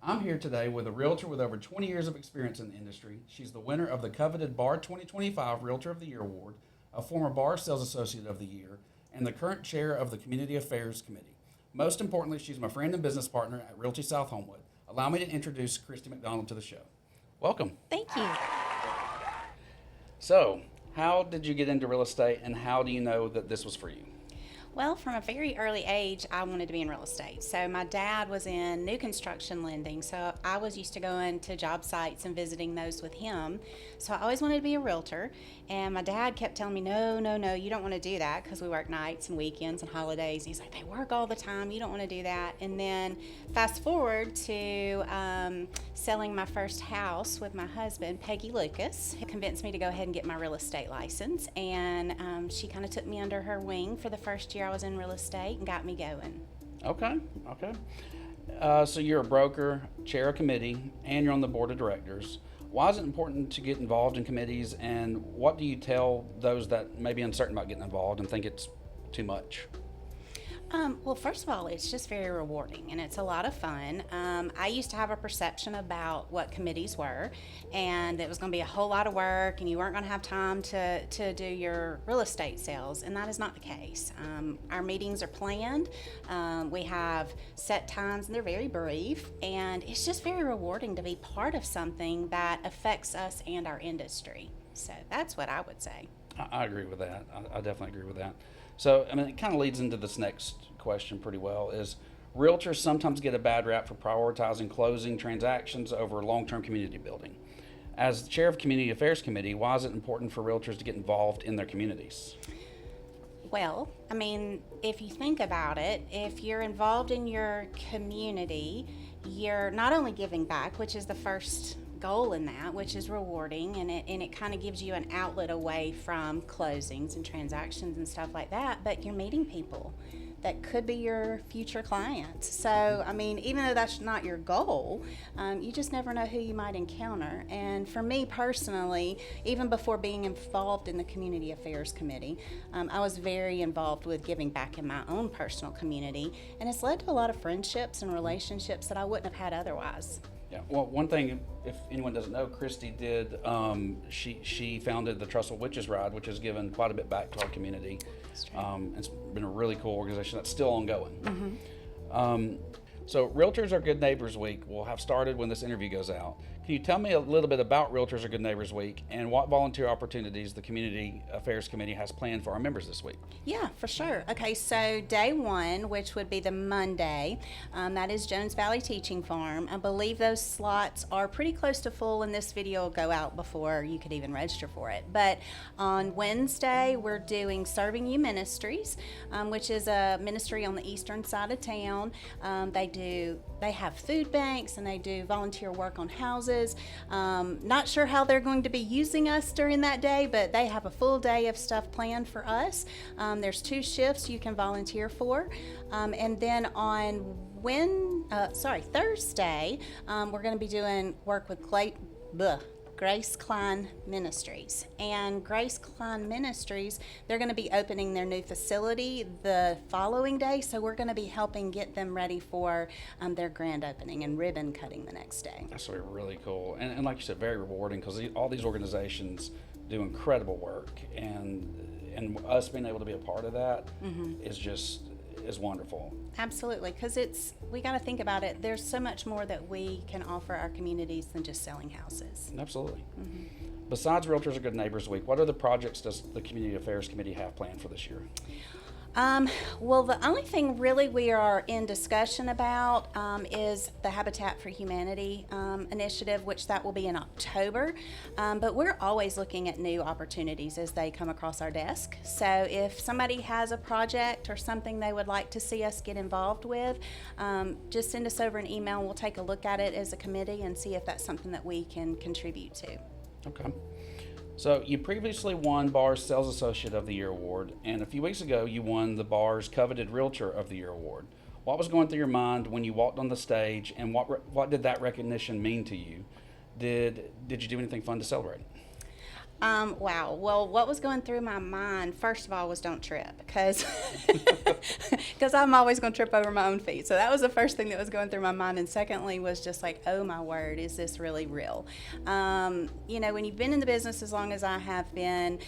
I'm here today with a realtor with over 20 years of experience in the industry. She's the winner of the coveted BAR 2025 Realtor of the Year Award, a former BAR Sales Associate of the Year, and the current chair of the Community Affairs Committee. Most importantly, she's my friend and business partner at Realty South Homewood. Allow me to introduce Christy McDonald to the show. Welcome. Thank you. So, how did you get into real estate, and how do you know that this was for you? Well, from a very early age, I wanted to be in real estate. So my dad was in new construction lending, so I was used to going to job sites and visiting those with him. So I always wanted to be a realtor, and my dad kept telling me, no, you don't want to do that, because we work nights and weekends and holidays. He's like, they work all the time, you don't want to do that. And then fast forward to selling my first house with my husband, Peggy Lucas, who convinced me to go ahead and get my real estate license, and she kind of took me under her wing for the first year I was in real estate and got me going. Okay. So you're a broker, chair of committee, and you're on the board of directors. Why is it important to get involved in committees, and what do you tell those that may be uncertain about getting involved and think it's too much? Well, first of all, it's just very rewarding and it's a lot of fun. I used to have a perception about what committees were, and it was going to be a whole lot of work and you weren't going to have time to do your real estate sales, and that is not the case. Our meetings are planned. We have set times and they're very brief, and it's just very rewarding to be part of something that affects us and our industry. So that's what I would say. I agree with that. I definitely agree with that. So, I mean, it kind of leads into this next question pretty well, is realtors sometimes get a bad rap for prioritizing closing transactions over long-term community building. As the chair of Community Affairs Committee, why is it important for realtors to get involved in their communities? Well, I mean, if you think about it, if you're involved in your community, you're not only giving back, which is the first goal in that, which is rewarding, and it kind of gives you an outlet away from closings and transactions and stuff like that, but you're meeting people that could be your future clients. So, I mean, even though that's not your goal, you just never know who you might encounter. And for me personally, even before being involved in the Community Affairs Committee, I was very involved with giving back in my own personal community, and it's led to a lot of friendships and relationships that I wouldn't have had otherwise. Yeah, well, one thing, if anyone doesn't know, Christy did, she founded the Trussell Witches Ride, which has given quite a bit back to our community. It's been a really cool organization that's still ongoing. Mm-hmm. So Realtors Are Good Neighbors Week will have started when this interview goes out. Can you tell me a little bit about Realtors Are Good Neighbors Week and what volunteer opportunities the Community Affairs Committee has planned for our members this week? Yeah, for sure. Okay, so day one, which would be the Monday, that is Jones Valley Teaching Farm. I believe those slots are pretty close to full, and this video will go out before you could even register for it. But on Wednesday, we're doing Serving You Ministries, which is a ministry on the eastern side of town. They have food banks and they do volunteer work on houses. Not sure how they're going to be using us during that day, but they have a full day of stuff planned for us. There's 2 shifts you can volunteer for. And then on Thursday, we're going to be doing work with Grace Klein Ministries. And Grace Klein Ministries, they're going to be opening their new facility the following day, so we're going to be helping get them ready for their grand opening and ribbon cutting the next day. That's really cool. And like you said, very rewarding, because all these organizations do incredible work, and us being able to be a part of that is wonderful. Absolutely, because we got to think about it. There's so much more that we can offer our communities than just selling houses. Absolutely. Besides Realtors Are Good Neighbors Week, what other projects does the Community Affairs Committee have planned for this year? Well, the only thing really we are in discussion about is the Habitat for Humanity initiative, which that will be in October. But we're always looking at new opportunities as they come across our desk. So if somebody has a project or something they would like to see us get involved with, just send us over an email and we'll take a look at it as a committee and see if that's something that we can contribute to. Okay. So you previously won BAR's Sales Associate of the Year Award, and a few weeks ago you won the BAR's coveted Realtor of the Year Award. What was going through your mind when you walked on the stage, and what did that recognition mean to you? Did you do anything fun to celebrate? Wow. Well, what was going through my mind, first of all, was don't trip, because I'm always going to trip over my own feet. So that was the first thing that was going through my mind. And secondly was just like, oh my word, is this really real? When you've been in the business as long as I have been,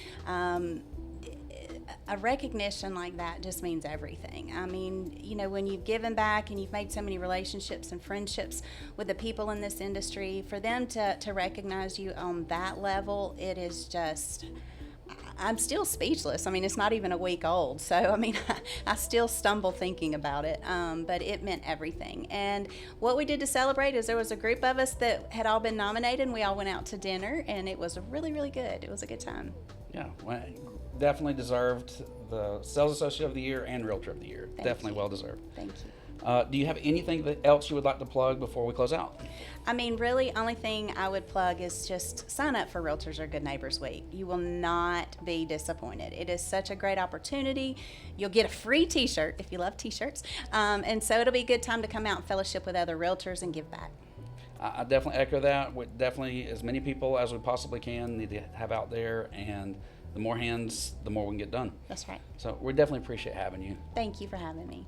a recognition like that just means everything. I mean, when you've given back and you've made so many relationships and friendships with the people in this industry, for them to recognize you on that level, it is just, I'm still speechless. I mean, it's not even a week old. So, I mean, I still stumble thinking about it, but it meant everything. And what we did to celebrate is there was a group of us that had all been nominated, and we all went out to dinner, and it was really, really good. It was a good time. Yeah, well, definitely deserved the Sales Associate of the Year and Realtor of the Year. Definitely well deserved. Thank you. Do you have anything else you would like to plug before we close out? I mean, really, only thing I would plug is just sign up for Realtors Are Good Neighbors Week. You will not be disappointed. It is such a great opportunity. You'll get a free t-shirt if you love t-shirts. And so it'll be a good time to come out and fellowship with other realtors and give back. I definitely echo that. We definitely, as many people as we possibly can, need to have out there, and the more hands, the more we can get done. That's right. So we definitely appreciate having you. Thank you for having me.